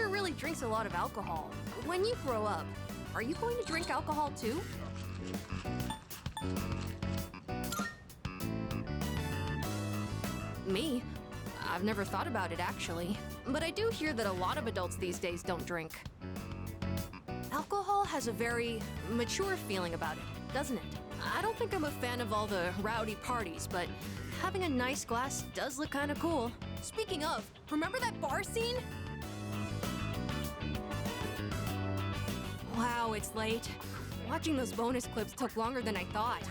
sister really drinks a lot of alcohol. When you grow up, are you going to drink alcohol too? Me? I've never thought about it actually. But I do hear that a lot of adults these days don't drink. Alcohol has a very mature feeling about it, doesn't it? I don't think I'm a fan of all the rowdy parties, but having a nice glass does look kind of cool. Speaking of, remember that bar scene? Wow, it's late. Watching those bonus clips took longer than I thought.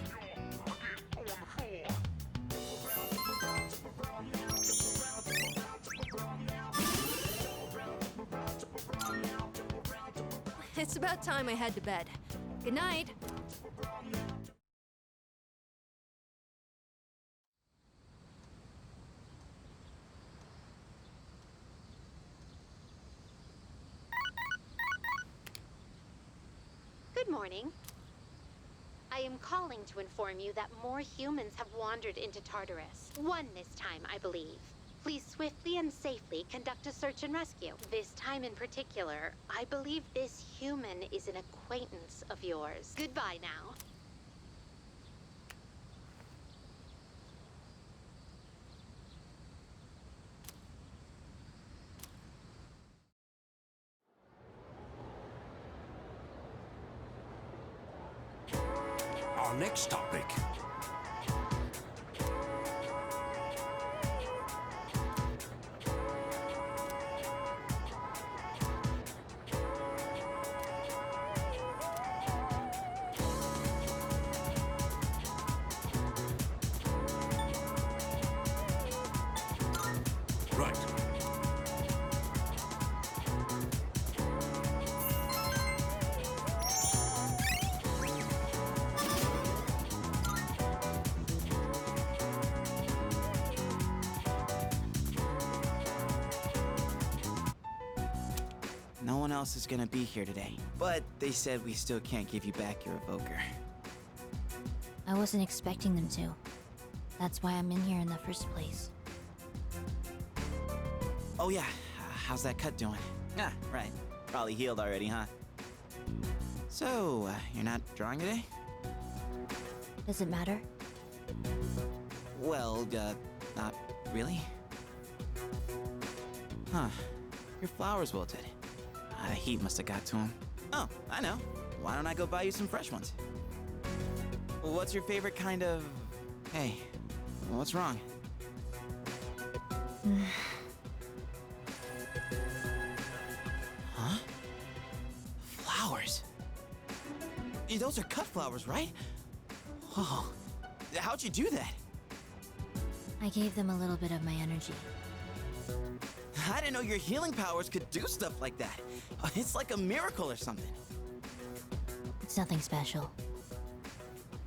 It's about time I head to bed. Good night. Good morning. I am calling to inform you that more humans have wandered into Tartarus. One this time, I believe. Please swiftly and safely conduct a search and rescue. This time in particular, I believe this human is an acquaintance of yours. Goodbye now. Our next topic. Right. No one else is gonna be here today, but they said we still can't give you back your evoker. I wasn't expecting them to. That's why I'm in here in the first place. Oh yeah, how's that cut doing? Ah, right. Probably healed already, huh? So, you're not drawing today? Does it matter? Well, not really. Huh. Your flowers wilted. The heat must have got to them. Oh, I know. Why don't I go buy you some fresh ones? What's your favorite kind of... Hey, what's wrong? Huh? Flowers? Those are cut flowers, right? Oh, how'd you do that? I gave them a little bit of my energy. I didn't know your healing powers could do stuff like that. It's like a miracle or something. It's nothing special.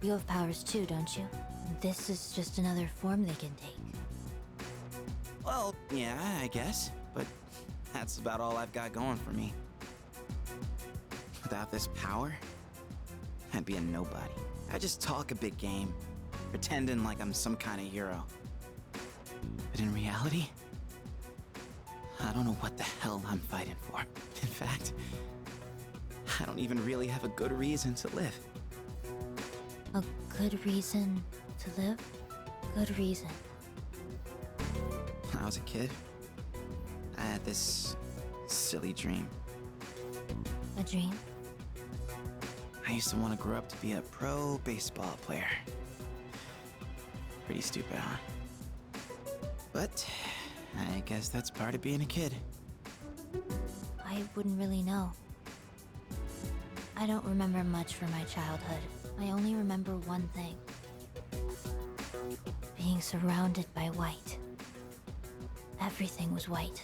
You have powers too, don't you? This is just another form they can take. Well, yeah, I guess. But that's about all I've got going for me. Without this power, I'd be a nobody. I just talk a big game, pretending like I'm some kind of hero. But in reality, I don't know what the hell I'm fighting for. In fact, I don't even really have a good reason to live. A good reason to live? Good reason. When I was a kid, I had this silly dream. A dream? I used to want to grow up to be a pro baseball player. Pretty stupid, huh? But I guess that's part of being a kid. I wouldn't really know. I don't remember much from my childhood. I only remember one thing. Being surrounded by white. Everything was white.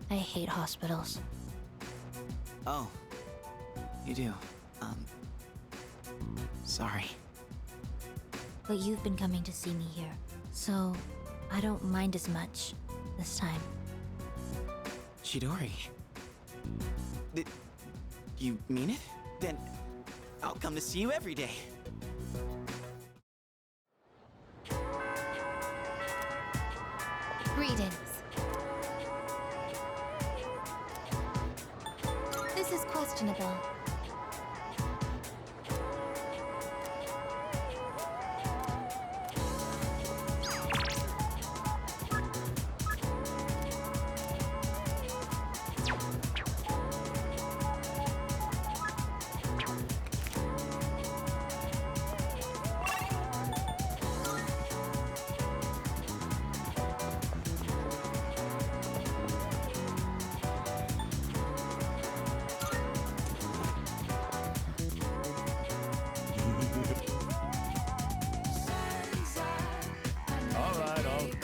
I hate hospitals. Oh, you do. Sorry. But you've been coming to see me here, so I don't mind as much this time. Chidori. Did you mean it? Then I'll come to see you every day. Greetings. is questionable. All right, all right.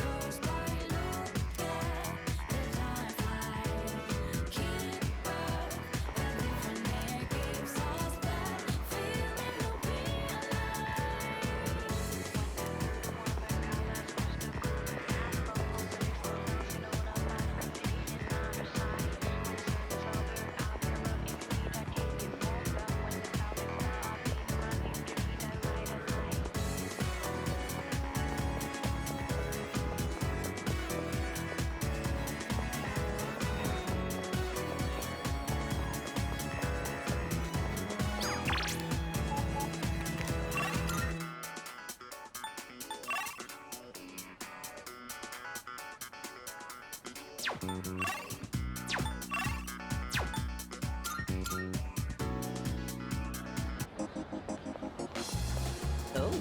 Oh.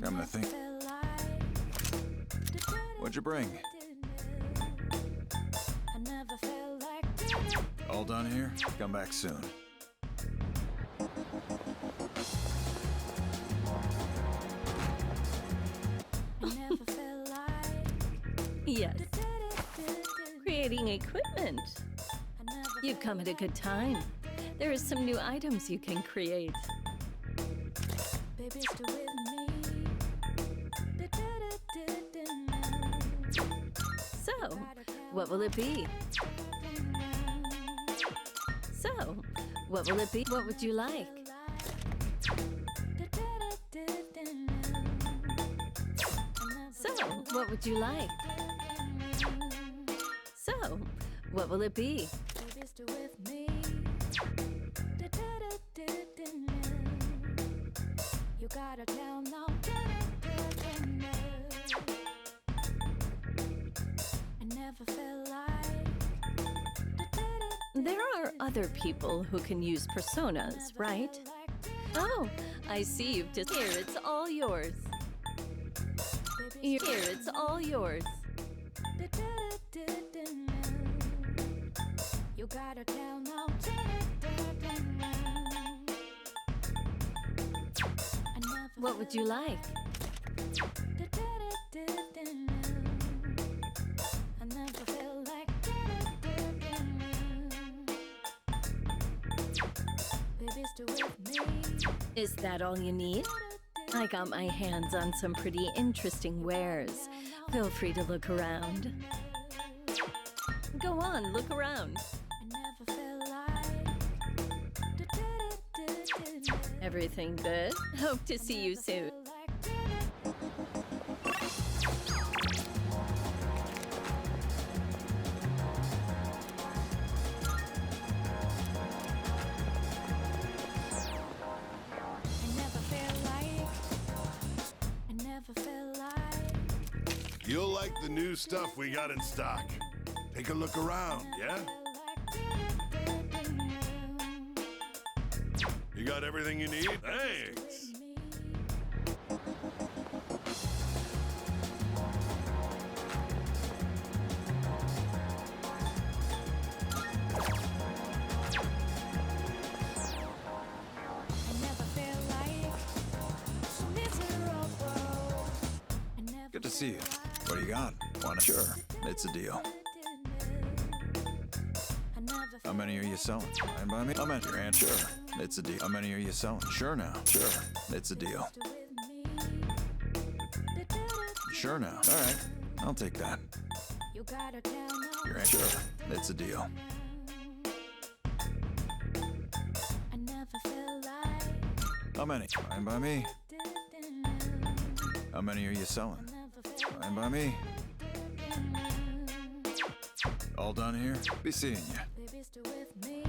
Come to think. What'd you bring? All done here? Come back soon. Yes. Creating equipment. You've come at a good time. There are some new items you can create. So, what will it be? So, what will it be? What would you like? So, what would you like? So, what will it be? There are other people who can use personas, right? Oh, I see you've just... Here, it's all yours. Here, it's all yours. What would you like? Is that all you need? I got my hands on some pretty interesting wares. Feel free to look around. Go on, look around. Everything good? Hope to see you soon. You'll like the new stuff we got in stock. Take a look around, yeah? You got everything you need? Thanks. Good to see you. What do you got? Wanna? Sure, it's a deal. How many are you selling? Fine by me. I'm at your hand. Sure, it's a deal. How many are you selling? Sure now. Sure, it's a deal. Sure now. All right, I'll take that. Your hand. Sure, it's a deal. How many? Fine by me. How many are you selling? Fine by me. All done here? Be seeing you. Baby, stay with me.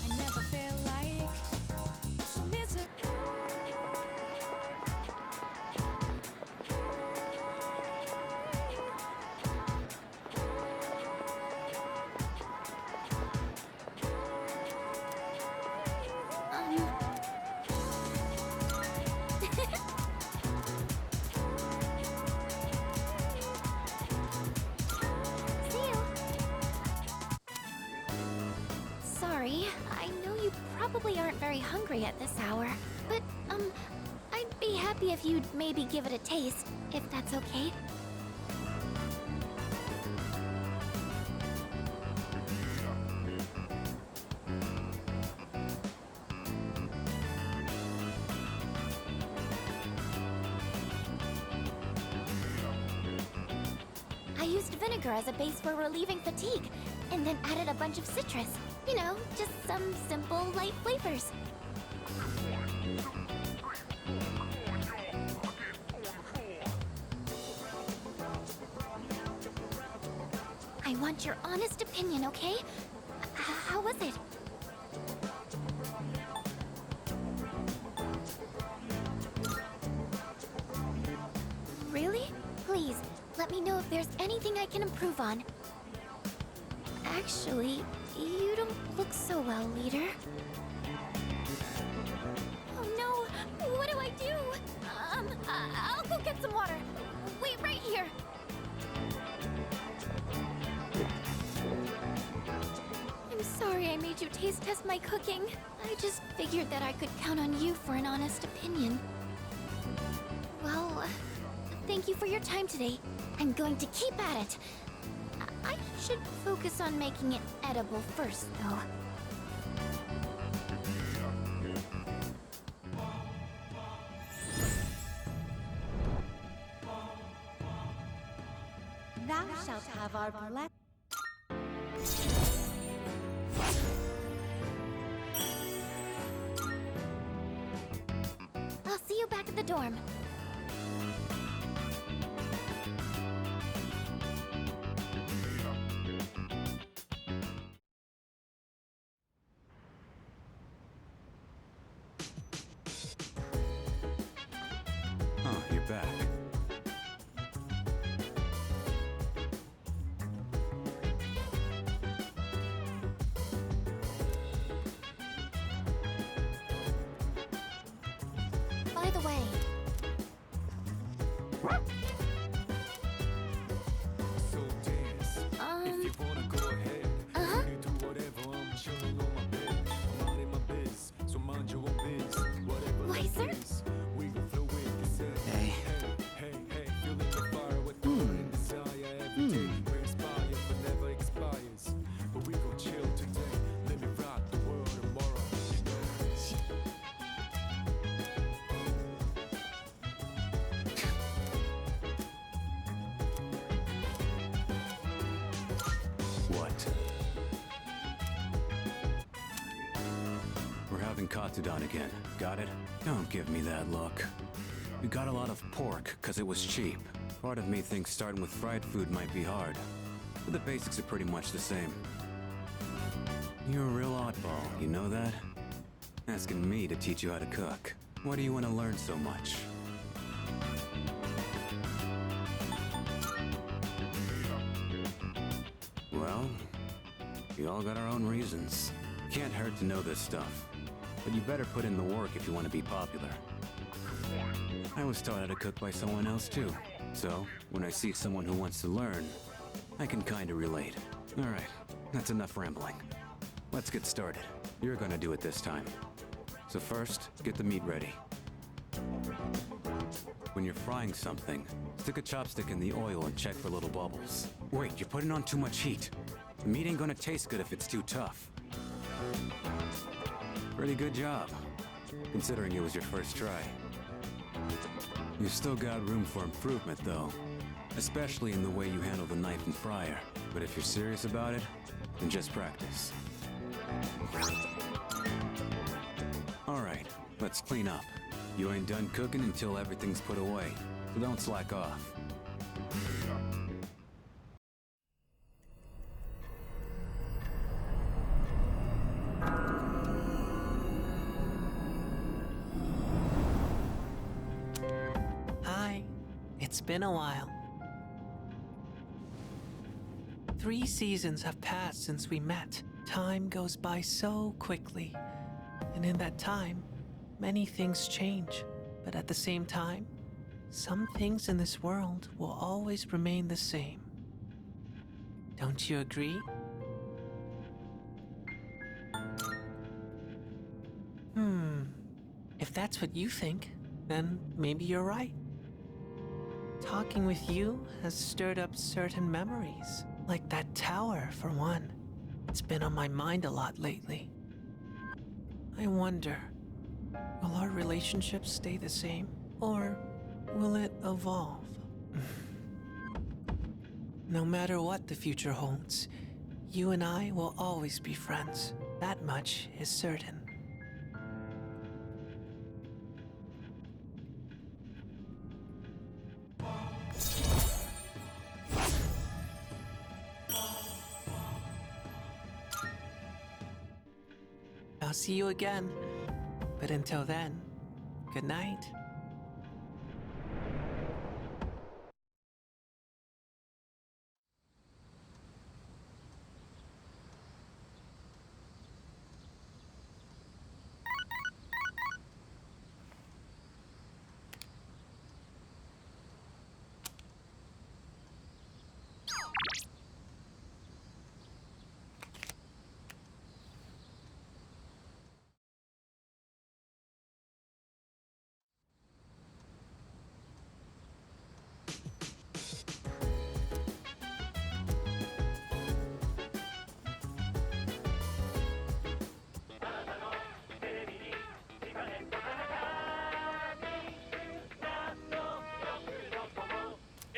I never felt like so miserable. See you. Sorry, I know you probably aren't very hungry at this hour, but, I'd be happy if you'd maybe give it a taste, if that's okay. I used vinegar as a base for relieving fatigue, and then added a bunch of citrus. You know, just some simple, light flavors. I want your honest opinion, okay? How was it? Really? Please, let me know if there's anything I can improve on. Actually, you don't look so well, leader. Oh no! What do I do? I'll go get some water. Wait right here. I'm sorry I made you taste test my cooking. I just figured that I could count on you for an honest opinion. Well, thank you for your time today. I'm going to keep at it. I should focus on making it edible first, though. Thou shalt have our blessing. I'll see you back at the dorm. Oh, you're back. By the way, So dance. If you wanna go ahead, you do whatever. I'm chilling on my bed. I'm out in my biz, so mind your own biz. Whatever Why, life sir? is, we gon' flow with this. Hey. Hey, feeling the fire with the burning desire every day. We inspire, but never expires. But we gon' chill today. Let me rock the world tomorrow. You know. What? We're having Katsudan again. Got it? Don't give me that look. We got a lot of pork because it was cheap. Part of me thinks starting with fried food might be hard, but the basics are pretty much the same. You're a real oddball, you know that? Asking me to teach you how to cook. Why do you want to learn so much? Well, we all got our own reasons. Can't hurt to know this stuff. But you better put in the work if you want to be popular. I was taught how to cook by someone else too. So, when I see someone who wants to learn, I can kinda relate. Alright, that's enough rambling. Let's get started. You're gonna do it this time. So first, get the meat ready. When you're frying something, stick a chopstick in the oil and check for little bubbles. Wait, you're putting on too much heat. The meat ain't gonna taste good if it's too tough. Pretty good job, considering it was your first try. You've still got room for improvement, though. Especially in the way you handle the knife and fryer. But if you're serious about it, then just practice. Alright, let's clean up. You ain't done cooking until everything's put away, so don't slack off. Hi, it's been a while. 3 seasons have passed since we met. Time goes by so quickly. And in that time, many things change. But at the same time, some things in this world will always remain the same. Don't you agree? If that's what you think, then maybe you're right. Talking with you has stirred up certain memories, like that tower, for one. It's been on my mind a lot lately. I wonder, will our relationship stay the same, or will it evolve? No matter what the future holds, you and I will always be friends. That much is certain. I'll see you again. But until then, good night.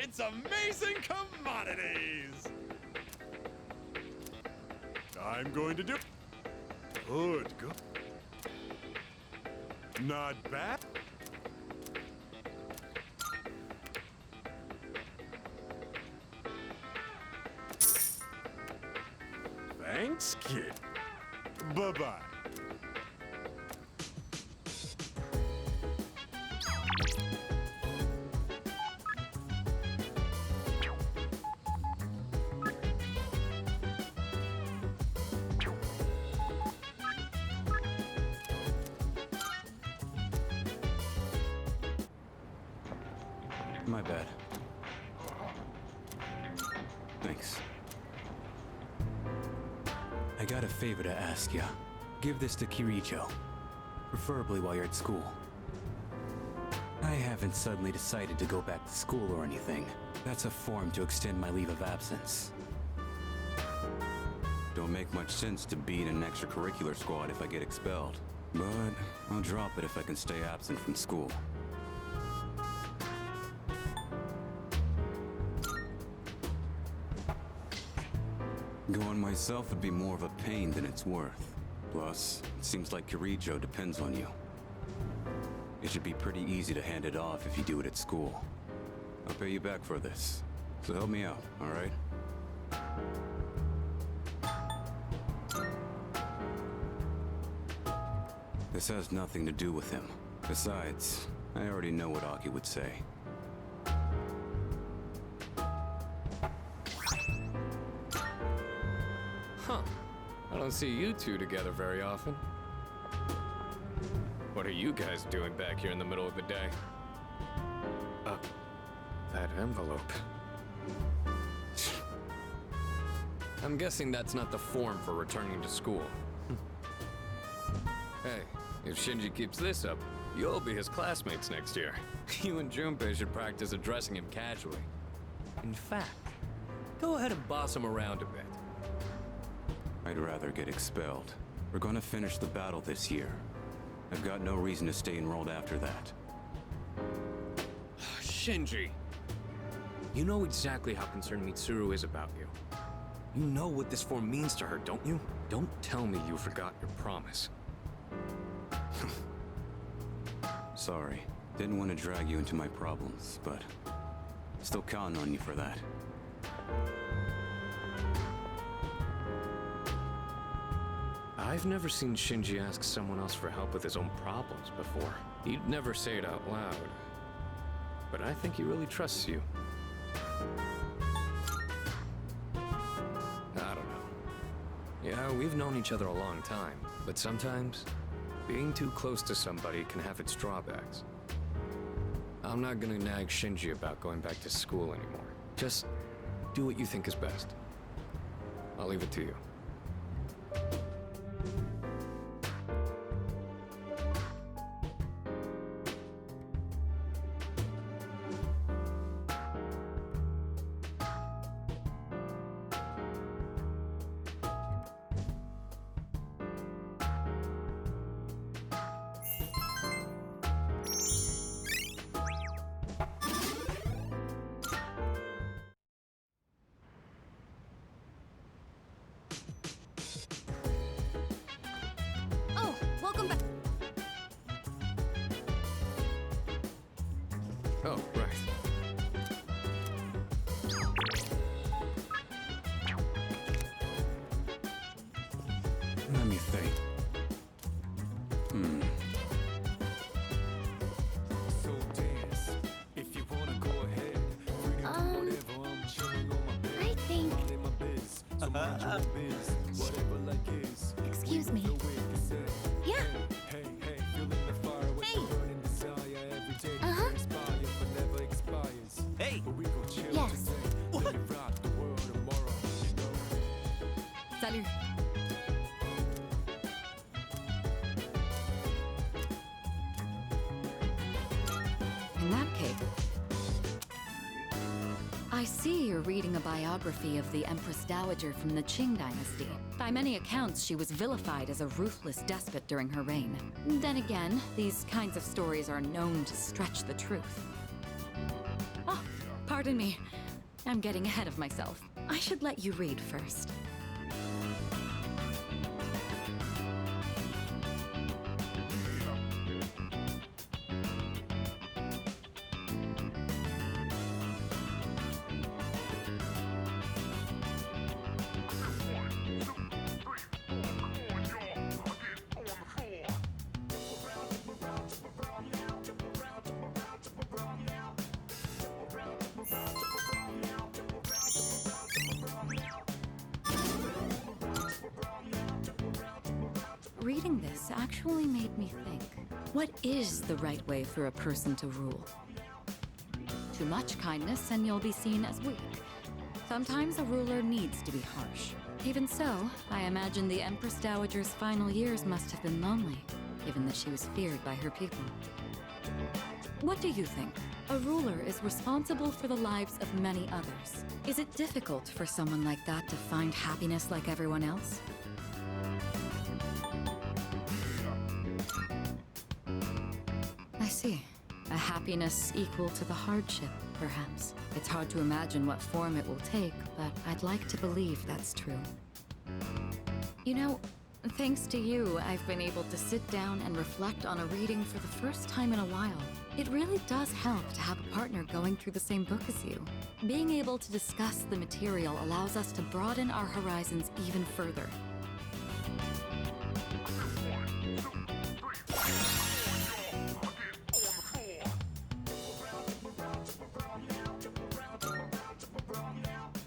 It's amazing commodities! I'm going to do... Good. Not bad. Thanks, kid. Bye-bye. My bad. Thanks. I got a favor to ask ya. Give this to Kirijo. Preferably while you're at school. I haven't suddenly decided to go back to school or anything. That's a form to extend my leave of absence. Don't make much sense to be in an extracurricular squad if I get expelled. But I'll drop it if I can stay absent from school. Going myself would be more of a pain than it's worth. Plus, it seems like Kirijo depends on you. It should be pretty easy to hand it off if you do it at school. I'll pay you back for this, so help me out, alright? This has nothing to do with him. Besides, I already know what Aki would say. I don't see you two together very often. What are you guys doing back here in the middle of the day? That envelope. I'm guessing that's not the form for returning to school. Hey, if Shinji keeps this up, you'll be his classmates next year. You and Junpei should practice addressing him casually. In fact, go ahead and boss him around a bit. I'd rather get expelled. We're gonna finish the battle this year. I've got no reason to stay enrolled after that. Shinji! You know exactly how concerned Mitsuru is about you. You know what this form means to her, don't you? Don't tell me you forgot your promise. Sorry. Didn't want to drag you into my problems, but still counting on you for that. I've never seen Shinji ask someone else for help with his own problems before. He'd never say it out loud. But I think he really trusts you. I don't know. Yeah, we've known each other a long time, but sometimes being too close to somebody can have its drawbacks. I'm not gonna nag Shinji about going back to school anymore. Just do what you think is best. I'll leave it to you. Oh, welcome back. Oh, right. Let me think. So dance. If you wanna go ahead. Freedom to whatever. I'm chilling on my bed. I think. All in my biz. So mind your own biz. Whatever like is. Excuse me. The way you say. Yeah. Hey, hey, feeling the fire with Hey. the burning desire every day. Uh-huh. Inspire but never expires. Hey. But we gon' chill Yes. today. Let it rock the world tomorrow. Salut. In that case, I see you're reading a biography of the Empress Dowager from the Qing dynasty. By many accounts, she was vilified as a ruthless despot during her reign. Then again, these kinds of stories are known to stretch the truth. Oh, pardon me. I'm getting ahead of myself. I should let you read first. Reading this actually made me think. What is the right way for a person to rule? Too much kindness and you'll be seen as weak. Sometimes a ruler needs to be harsh. Even so, I imagine the Empress Dowager's final years must have been lonely, given that she was feared by her people. What do you think? A ruler is responsible for the lives of many others. Is it difficult for someone like that to find happiness like everyone else? I see. A happiness equal to the hardship, perhaps. It's hard to imagine what form it will take, but I'd like to believe that's true. You know, thanks to you, I've been able to sit down and reflect on a reading for the first time in a while. It really does help to have a partner going through the same book as you. Being able to discuss the material allows us to broaden our horizons even further.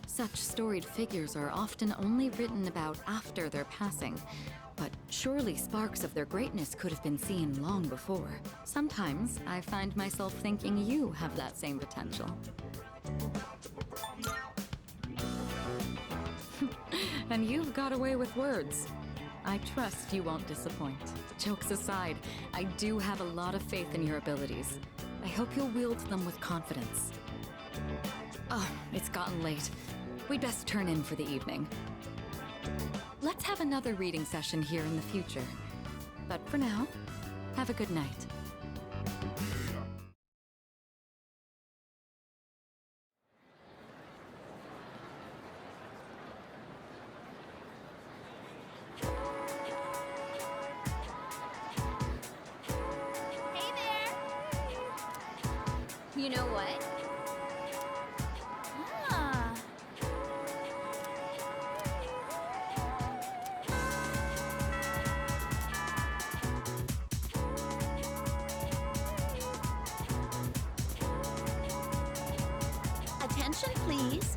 Such storied figures are often only written about after their passing, but surely sparks of their greatness could have been seen long before. Sometimes I find myself thinking you have that same potential. And you've got away with words. I trust you won't disappoint. Jokes aside, I do have a lot of faith in your abilities. I hope you'll wield them with confidence. Oh, it's gotten late. We'd best turn in for the evening. Let's have another reading session here in the future. But for now, have a good night. You know what? Ah. Attention, please.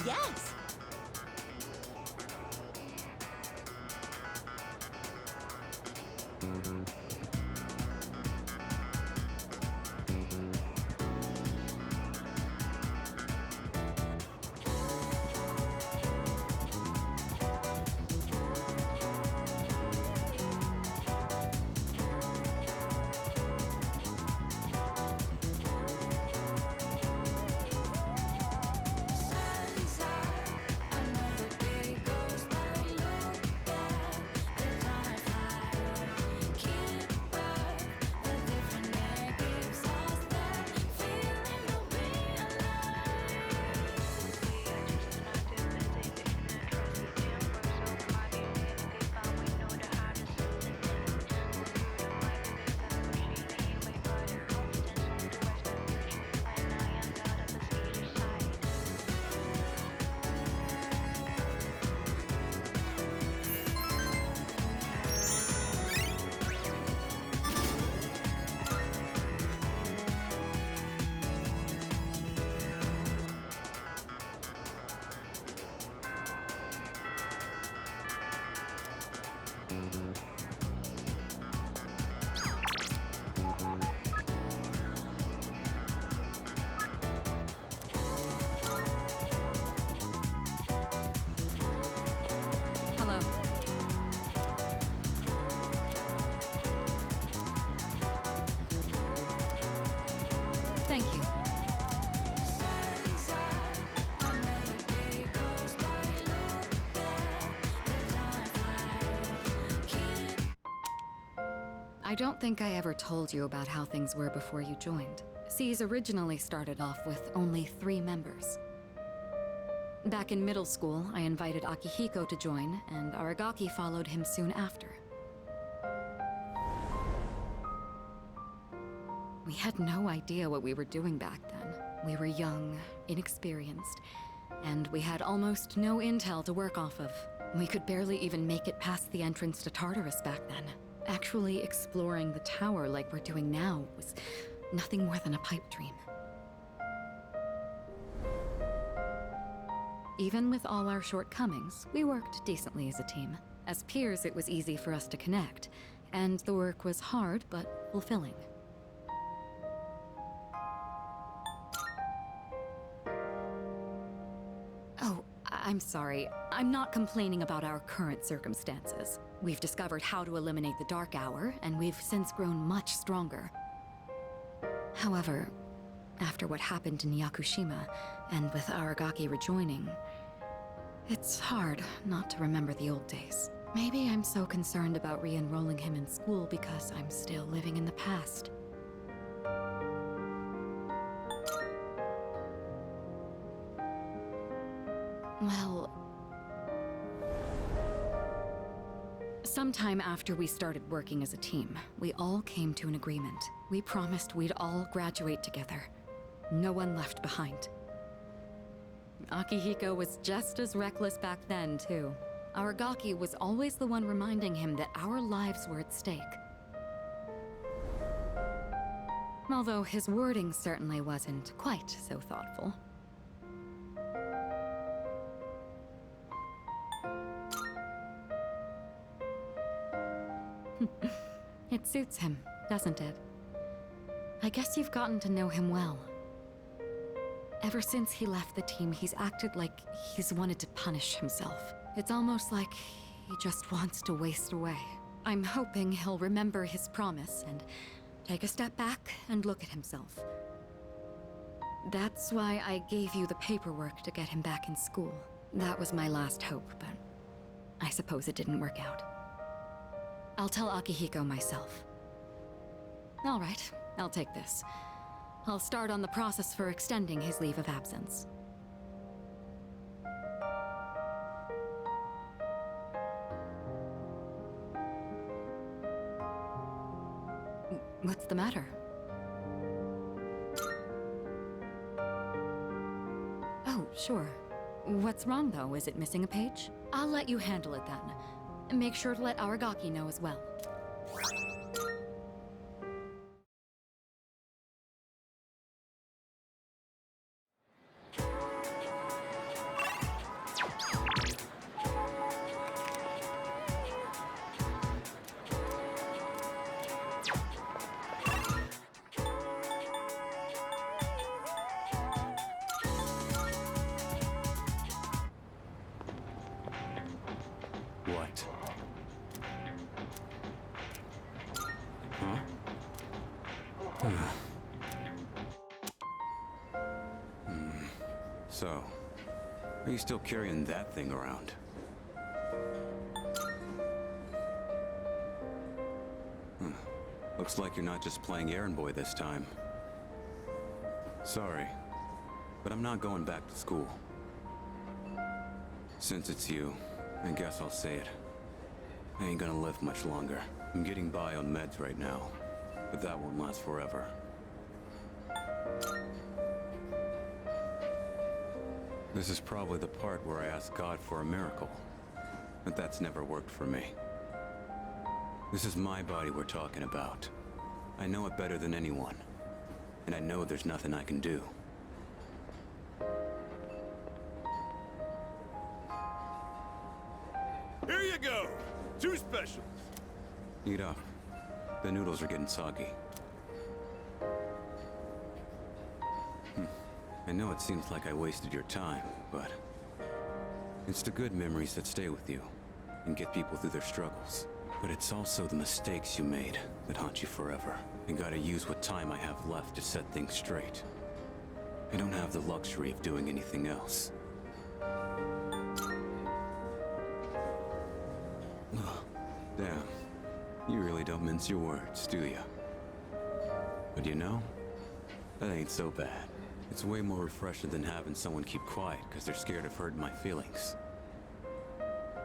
Yes! Hello. Thank you. I don't think I ever told you about how things were before you joined. SEAS originally started off with only 3 members. Back in middle school, I invited Akihiko to join, and Aragaki followed him soon after. We had no idea what we were doing back then. We were young, inexperienced, and we had almost no intel to work off of. We could barely even make it past the entrance to Tartarus back then. Actually exploring the tower like we're doing now was nothing more than a pipe dream. Even with all our shortcomings, we worked decently as a team. As peers, it was easy for us to connect, and the work was hard but fulfilling. Oh, I'm sorry. I'm not complaining about our current circumstances. We've discovered how to eliminate the Dark Hour, and we've since grown much stronger. However, after what happened in Yakushima, and with Aragaki rejoining, it's hard not to remember the old days. Maybe I'm so concerned about re-enrolling him in school because I'm still living in the past. Well, sometime after we started working as a team, we all came to an agreement. We promised we'd all graduate together. No one left behind. Akihiko was just as reckless back then, too. Aragaki was always the one reminding him that our lives were at stake. Although his wording certainly wasn't quite so thoughtful. It suits him, doesn't it? I guess you've gotten to know him well. Ever since he left the team, he's acted like he's wanted to punish himself. It's almost like he just wants to waste away. I'm hoping he'll remember his promise and take a step back and look at himself. That's why I gave you the paperwork to get him back in school. That was my last hope, but I suppose it didn't work out. I'll tell Akihiko myself. All right, I'll take this. I'll start on the process for extending his leave of absence. What's the matter? Oh, sure. What's wrong, though? Is it missing a page? I'll let you handle it then. Make sure to let Aragaki know as well. What? Huh? So, are you still carrying that thing around? Looks like you're not just playing errand boy this time. Sorry, but I'm not going back to school. Since it's you, I guess I'll say it. I ain't gonna live much longer. I'm getting by on meds right now, but that won't last forever. This is probably the part where I ask God for a miracle, but that's never worked for me. This is my body we're talking about. I know it better than anyone, and I know there's nothing I can do. Here you go! 2 specials! Eat up. The noodles are getting soggy. I know it seems like I wasted your time, but it's the good memories that stay with you and get people through their struggles. But it's also the mistakes you made that haunt you forever. I gotta use what time I have left to set things straight. I don't have the luxury of doing anything else. Damn. You really don't mince your words, do you? But you know, that ain't so bad. It's way more refreshing than having someone keep quiet because they're scared of hurting my feelings.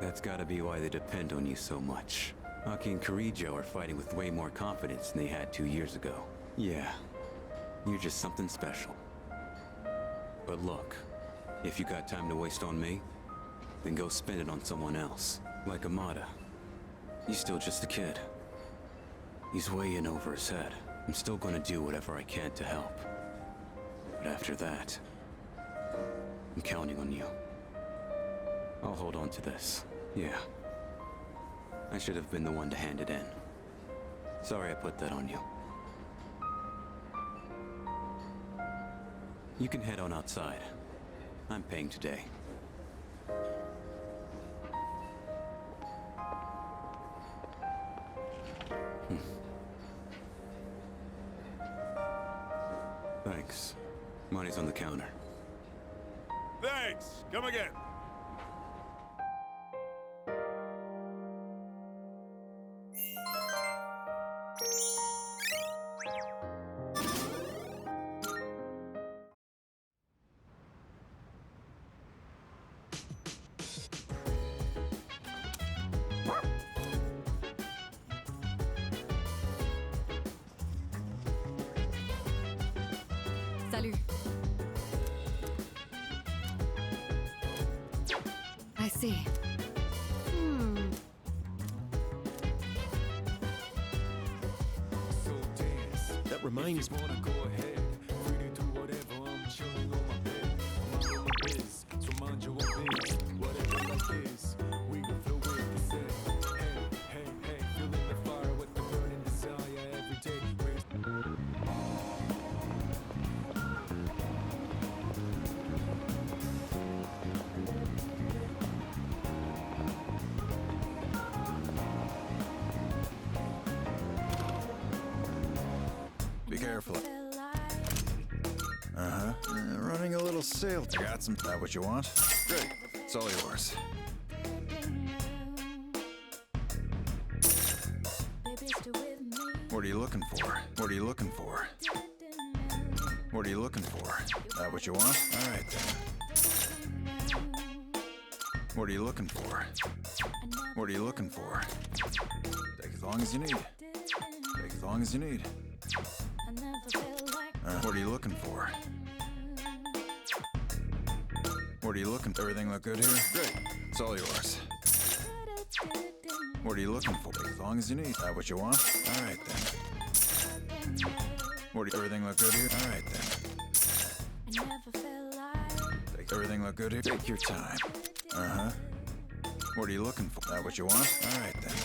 That's gotta be why they depend on you so much. Aki and Kirijo are fighting with way more confidence than they had 2 years ago. Yeah, you're just something special. But look, if you got time to waste on me, then go spend it on someone else. Like Amada. He's still just a kid. He's way in over his head. I'm still gonna do whatever I can to help. But after that, I'm counting on you. I'll hold on to this. Yeah. I should have been the one to hand it in. Sorry I put that on you. You can head on outside. I'm paying today. Thanks. Money's on the counter. Thanks! Come again! Salut. I see. So dance. That reminds me. Wanna go ahead, free to do whatever. I'm chilling on my bed. I'm on my biz, so mind your own biz. Whatever that is, we can flow with the set. Hey, feeling the fire with the burning desire every day. Be careful. Running a little sale. I got some. That what you want? Great. It's all yours. What are you looking for? What are you looking for? What are you looking for? That what you want? All right then. What are you looking for? What are you looking for? Take as long as you need. Take as long as you need. What are you looking for? What are you looking for? Everything look good here? Great. It's all yours. What are you looking for? Take as long as you need. That what you want? All right then. Everything look good here? All right then. Take everything look good here? Take your time. What are you looking for? That what you want? All right then.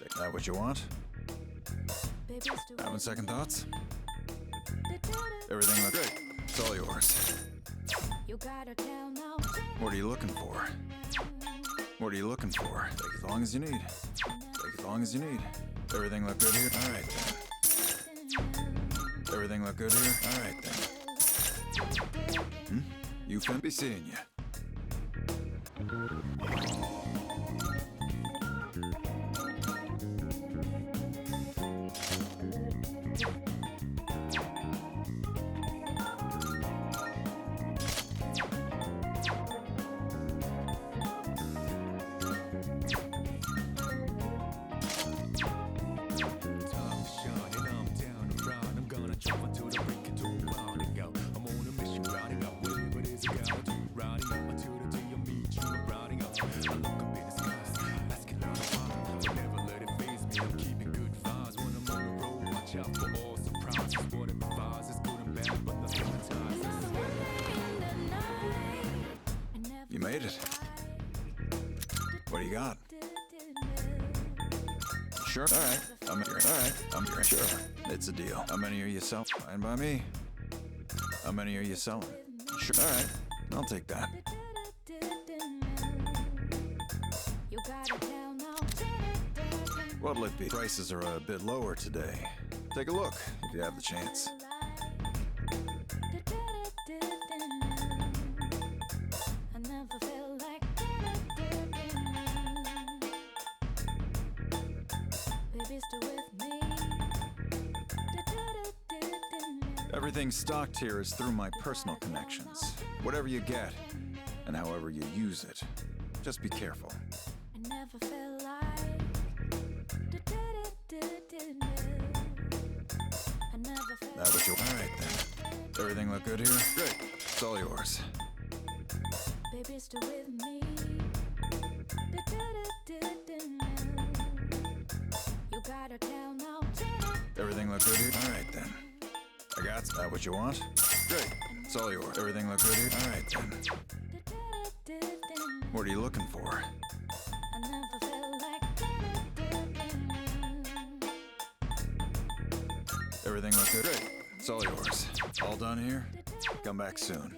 Take that what you want? Having second thoughts? Everything looks great. It's all yours. What are you looking for? What are you looking for? Take as long as you need. Take as long as you need. Everything look good here? All right then. Everything look good here? All right then. You can be seeing you. You made it. What do you got? Sure. All right. I'm here. All right. I'm here. Sure. It's a deal. How many are you selling? Fine by me. How many are you selling? Sure. All right. I'll take that. What'll it be? Prices are a bit lower today. Take a look if you have the chance. Everything stocked here is through my personal connections. Whatever you get, and however you use it, just be careful. That what you... All right, then. Everything look good here? Great. It's all yours. Everything look good here? All right, then. I got that what you want? Great. It's all yours. Everything look good here? All right, then. What are you looking for? Everything look good? Great. It's all yours. All done here? Come back soon.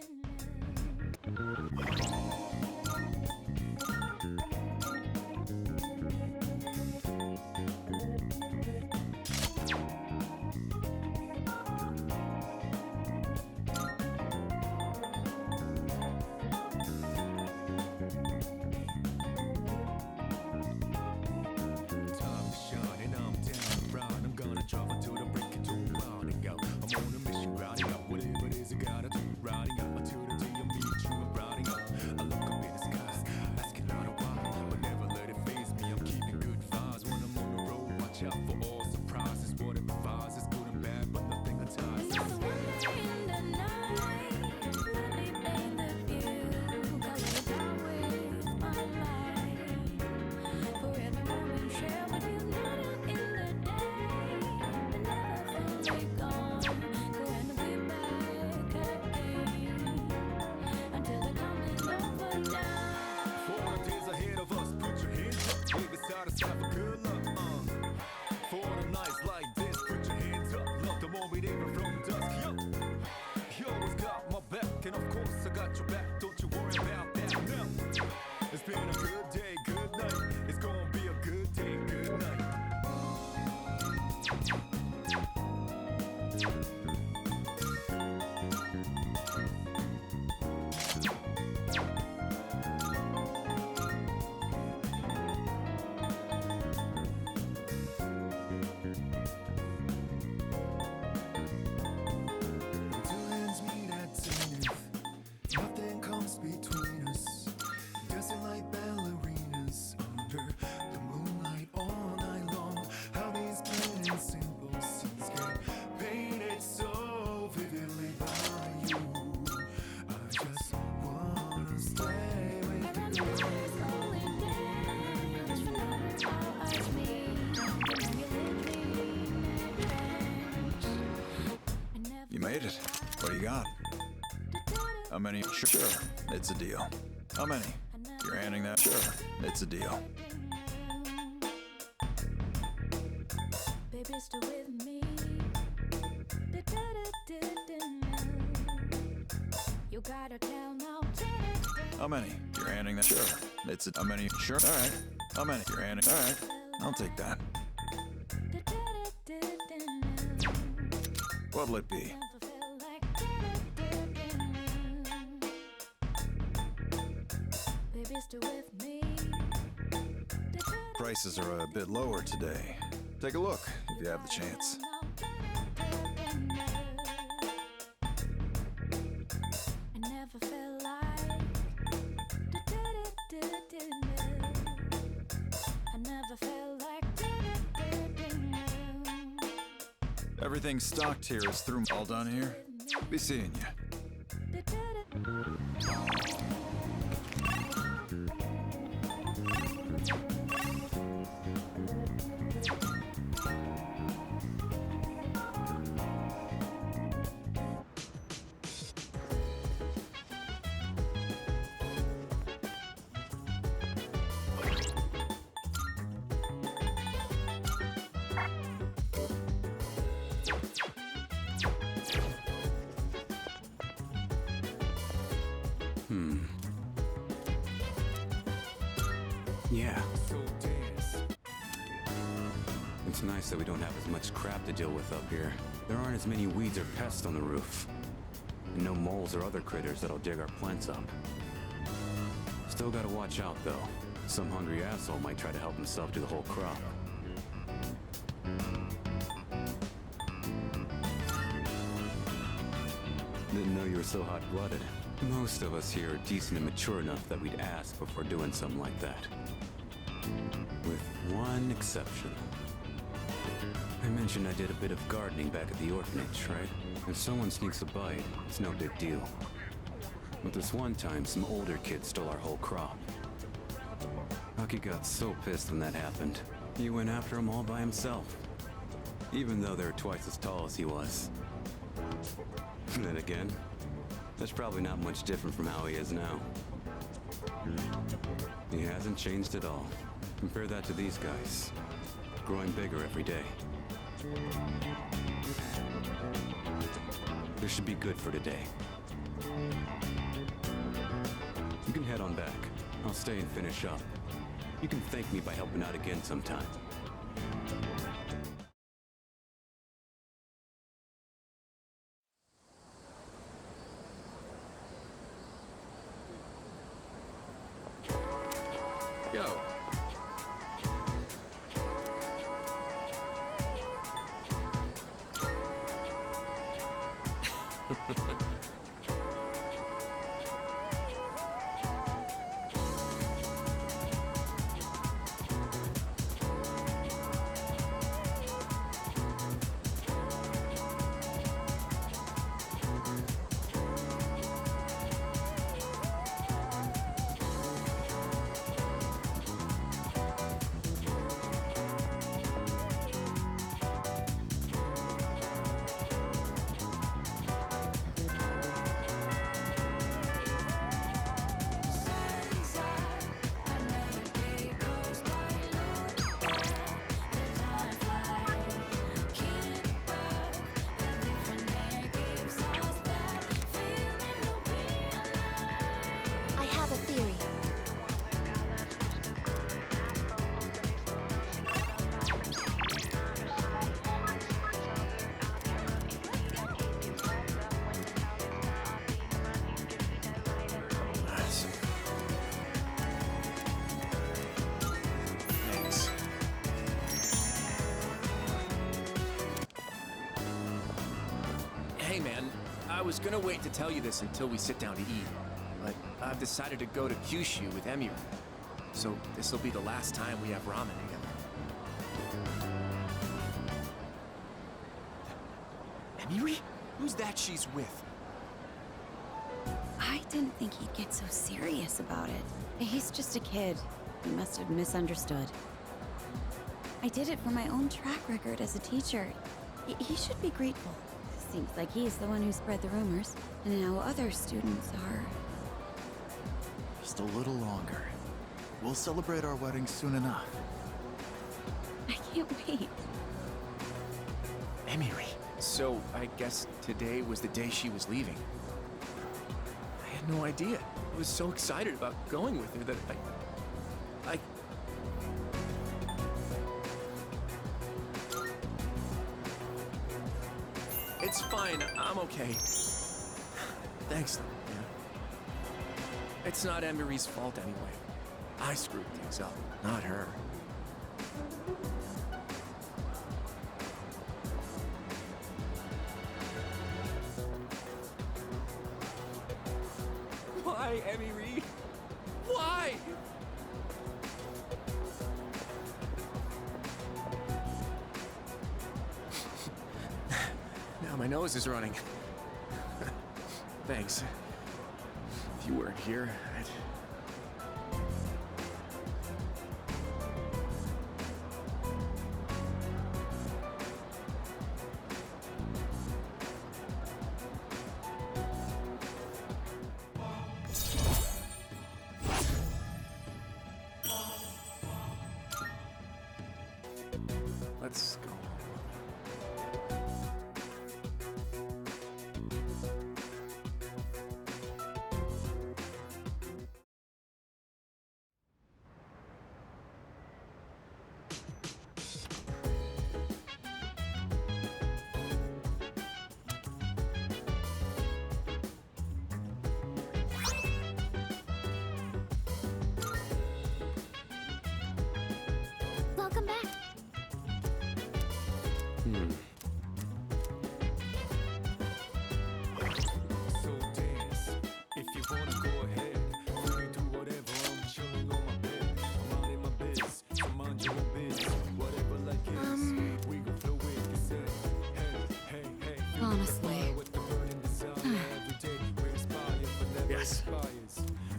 You made it. What do you got? How many? Sure, it's a deal. How many? You're handing that? Sure, it's a deal. Baby, stay with me. You gotta tell now. How many? You're handing that? Sure, it's a. How many? Sure. All right. How many? You're handing. All right. I'll take that. What'll it be? Baby, stay with me. Prices are a bit lower today. Take a look if you have the chance. I never felt like. I never felt like. Everything stocked here is through. All done here? Be seeing you. Yeah. It's nice that we don't have as much crap to deal with up here. There aren't as many weeds or pests on the roof. And no moles or other critters that'll dig our plants up. Still gotta watch out, though. Some hungry asshole might try to help himself to the whole crop. Didn't know you were so hot-blooded. Most of us here are decent and mature enough that we'd ask before doing something like that. With one exception. I mentioned I did a bit of gardening back at the orphanage, right? If someone sneaks a bite, it's no big deal. But this one time, some older kids stole our whole crop. Hucky got so pissed when that happened. He went after them all by himself. Even though they're twice as tall as he was. And then again, that's probably not much different from how he is now. He hasn't changed at all. Compare that to these guys. Growing bigger every day. This should be good for today. You can head on back. I'll stay and finish up. You can thank me by helping out again sometime. Yo. I have a theory. Nice. Thanks. Hey man, I was gonna wait to tell you this until we sit down to eat, but I've decided to go to Kyushu with Emiru. So this'll be the last time we have ramen together. Emiru? Who's that she's with? I didn't think he'd get so serious about it. He's just a kid. He must have misunderstood. I did it for my own track record as a teacher. He should be grateful. Seems like he's the one who spread the rumors. And now other students are... Just a little longer. We'll celebrate our wedding soon enough. I can't wait. Emiri. So, I guess today was the day she was leaving. I had no idea. I was so excited about going with her that I... It's fine. I'm okay. Thanks, man. It's not Emiri's fault anyway. I screwed things up, not her. Why, Emiri? Why? Now my nose is running. Thanks. If you weren't here, I'd... Let's go. Welcome back. So dance. If you wanna go ahead, we can do whatever. I'm chilling on my bed. I'm minding my biz. So mind your own biz. Whatever like is. We gon' flow with this. Hey, hey, hey. Honestly. With the burning desire every day. We inspire but never expires.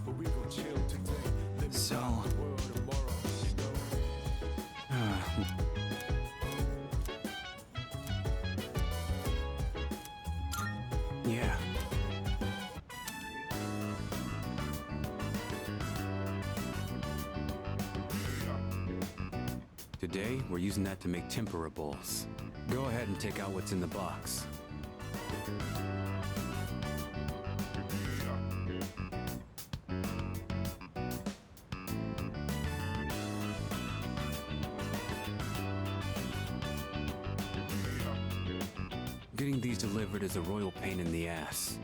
But we gon' chill today. Live So... the world tomorrow. You know? Yeah. Today, we're using that to make tempera bowls. Go ahead and take out what's in the box. Getting these delivered is a royal pain in the ass.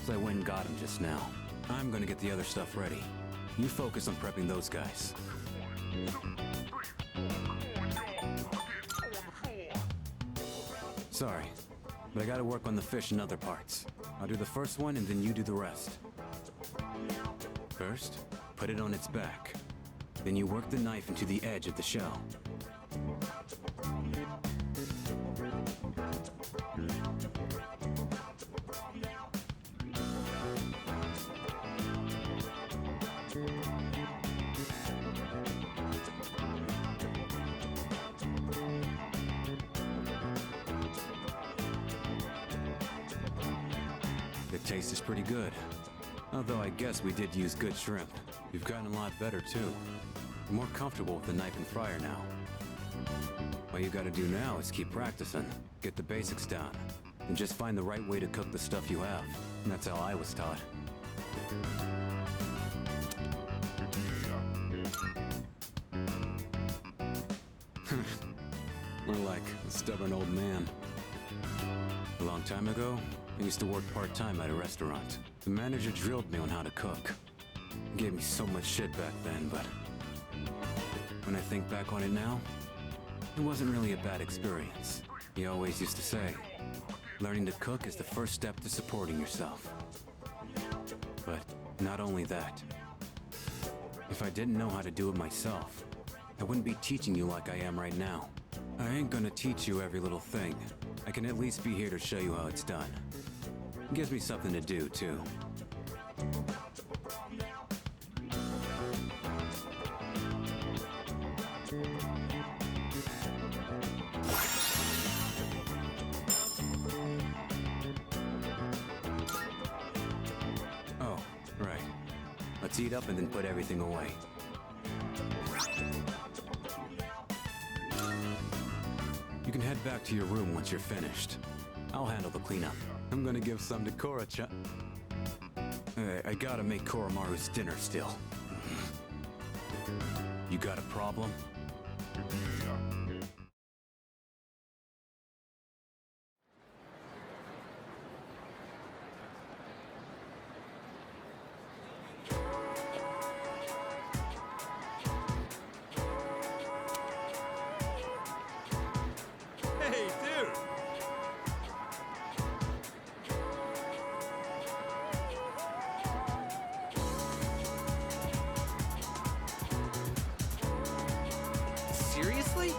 So I went and got them just now. I'm gonna get the other stuff ready. You focus on prepping those guys. Sorry, but I gotta work on the fish and other parts. I'll do the first one and then you do the rest. First, put it on its back. Then you work the knife into the edge of the shell. The taste is pretty good. Although I guess we did use good shrimp. You've gotten a lot better too. You're more comfortable with the knife and fryer now. All you gotta do now is keep practicing, get the basics down, and just find the right way to cook the stuff you have. And that's how I was taught. More like a stubborn old man. A long time ago, I used to work part-time at a restaurant. The manager drilled me on how to cook. He gave me so much shit back then, but when I think back on it now, it wasn't really a bad experience. He always used to say, learning to cook is the first step to supporting yourself. But not only that, if I didn't know how to do it myself, I wouldn't be teaching you like I am right now. I ain't gonna teach you every little thing. I can at least be here to show you how it's done. Gives me something to do, too. Let's eat up and then put everything away. You can head back to your room once you're finished. I'll handle the cleanup. I'm gonna give some to Korra-chan. I gotta make Koromaru's dinner still. You got a problem? Hey, dude! Seriously?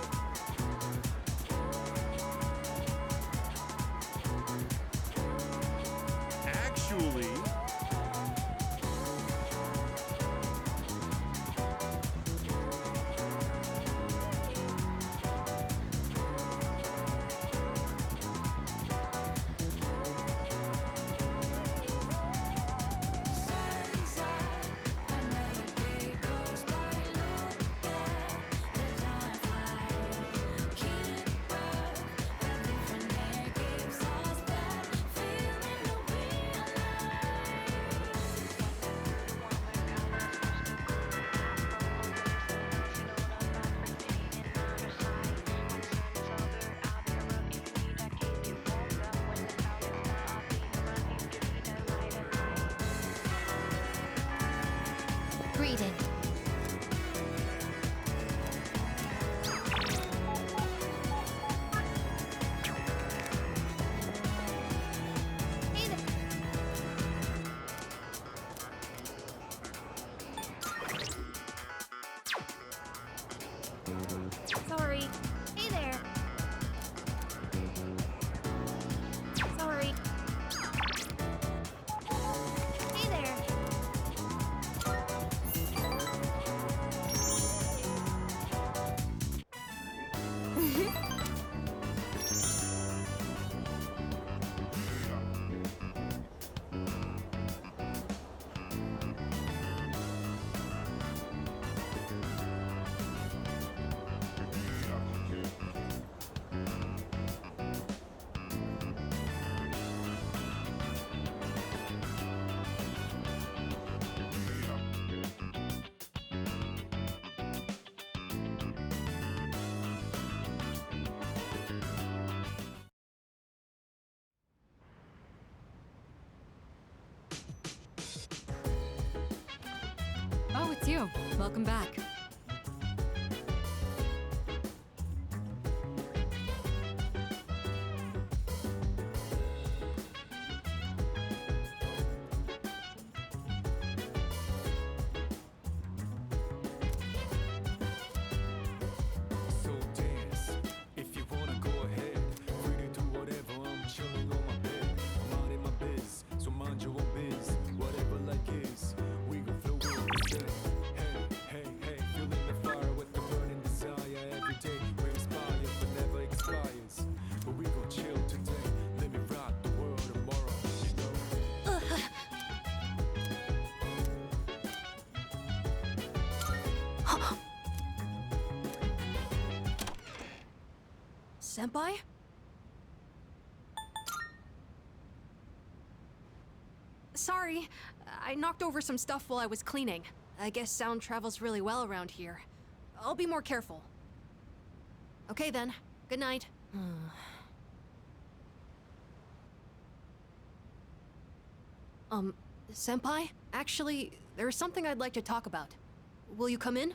Actually... Greeting. Sorry. Hey there. Sorry. Hey there. Oh, it's you. Welcome back. So dance, if you wanna go ahead. Free to do whatever, I'm chilling on my bed. I'm out in my biz, so mind your own biz. Whatever like is, we gon' flow with it. Hey, hey, hey, feeling the fire with the burning desire. Every day we inspire, but never expires. But we gon' chill today, let me rock the world tomorrow, you know? Senpai? Sorry, I knocked over some stuff while I was cleaning. I guess sound travels really well around here. I'll be more careful. Okay then, good night. Senpai? Actually, there's something I'd like to talk about. Will you come in?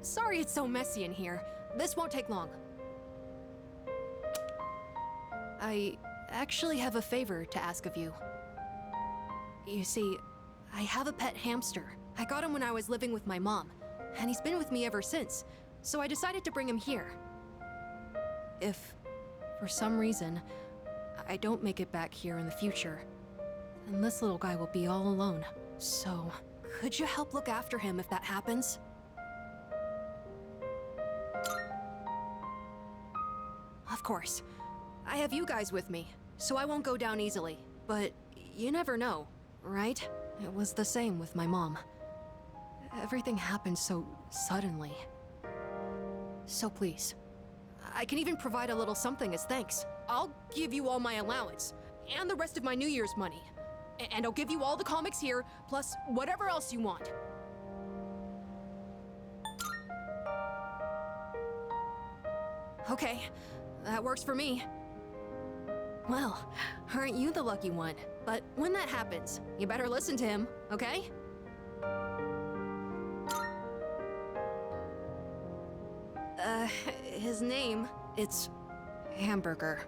Sorry it's so messy in here. This won't take long. I actually have a favor to ask of you. You see, I have a pet hamster. I got him when I was living with my mom, and he's been with me ever since, so I decided to bring him here. If, for some reason, I don't make it back here in the future, then this little guy will be all alone. So, could you help look after him if that happens? course. I have you guys with me, so I won't go down easily. But you never know, right? It was the same with my mom. Everything happened so suddenly. So please, I can even provide a little something as thanks. I'll give you all my allowance, and the rest of my New Year's money. And I'll give you all the comics here, plus whatever else you want. Okay, that works for me. Well, aren't you the lucky one? But when that happens, you better listen to him, okay? His name, it's Hamburger.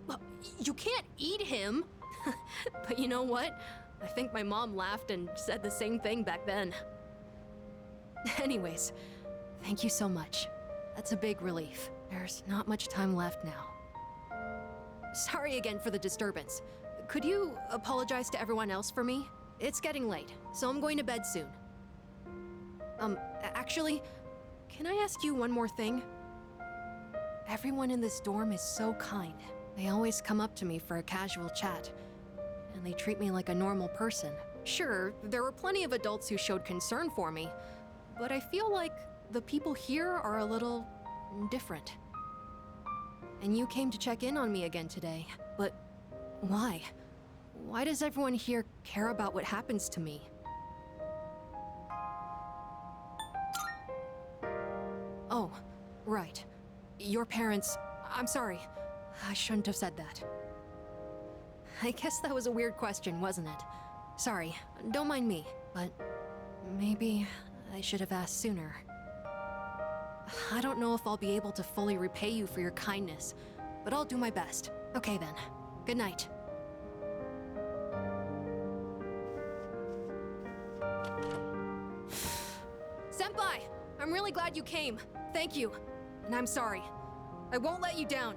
Well, you can't eat him! But you know what? I think my mom laughed and said the same thing back then. Anyways, thank you so much. That's a big relief. There's not much time left now. Sorry again for the disturbance. Could you apologize to everyone else for me? It's getting late, so I'm going to bed soon. Actually, can I ask you one more thing? Everyone in this dorm is so kind. They always come up to me for a casual chat, and they treat me like a normal person. Sure, there were plenty of adults who showed concern for me, but I feel like the people here are a little different. And you came to check in on me again today, but why? Why does everyone here care about what happens to me? Oh, right. Your parents... I'm sorry. I shouldn't have said that. I guess that was a weird question, wasn't it? Sorry, don't mind me, but maybe I should have asked sooner. I don't know if I'll be able to fully repay you for your kindness, but I'll do my best. Okay then. Good night. Senpai! I'm really glad you came. Thank you. And I'm sorry. I won't let you down.